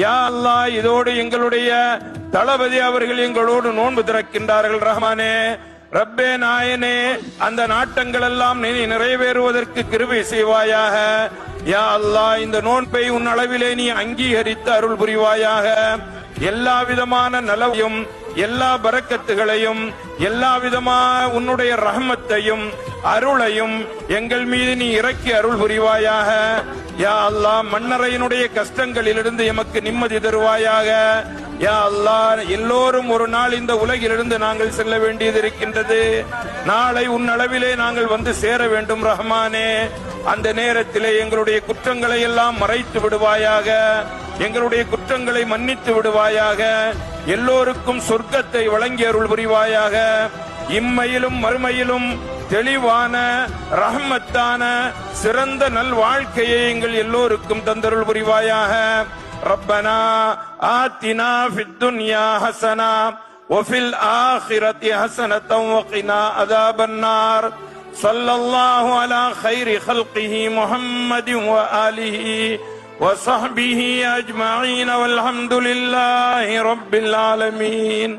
யா அல்லாஹ், இதோடு எங்களுடைய தளபதி அவர்கள் எங்களோடு நோன்பு திறக்கின்றார்கள். ரஹ்மானே, ரப்பே நாயனே, அந்த நாட்டங்கள் எல்லாம் நீ நிறைவேறுவதற்கு கிருபை செய்வாயாக. யா அல்லாஹ், இந்த நோன்பை உன் அளவிலே நீ அங்கீகரித்து அருள் புரிவாயாக. எல்லா விதமான நலவையும், எல்லா பரக்கத்துகளையும், எல்லா விதமான உன்னுடைய ரஹமத்தையும் அருளையும் எங்கள் மீது நீ இறக்கி அருள் புரிவாயாக. யா அல்லாஹ், மன்னரையினுடைய கஷ்டங்களிலிருந்து எமக்கு நிம்மதி தருவாயாக. யா அல்லாஹ், எல்லோரும் ஒரு நாள் இந்த உலகிலிருந்து நாங்கள் செல்ல வேண்டியது இருக்கின்றது. நாளை உன் அளவிலே நாங்கள் வந்து சேர வேண்டும். ரஹ்மானே, அந்த நேரத்திலே எங்களுடைய குற்றங்களை எல்லாம் மறைத்து விடுவாயாக. எங்களுடைய குற்றங்களை மன்னித்து விடுவாயாக. எல்லோருக்கும் சொர்க்கத்தை வழங்கி அருள் புரிவாயாக. இம்மையிலும் மறுமையிலும் தெளிவான ரஹ்மத்தான சிறந்த நல் வாழ்க்கையை எங்கள் எல்லோருக்கும் தந்தருள் புரிவாயாக. ரப்பனா ஆத்தினா ஃபித் துன்யா ஹஸனா வஃபில் ஆখিরাতি ஹஸனத்தன் வகினா அஸாபன் நார். ஸல்லல்லாஹு அலா கைரி ஹல்கிஹி முஹம்மதின் வ ஆலிஹி وصحبه أجمعين والحمد لله رب العالمين.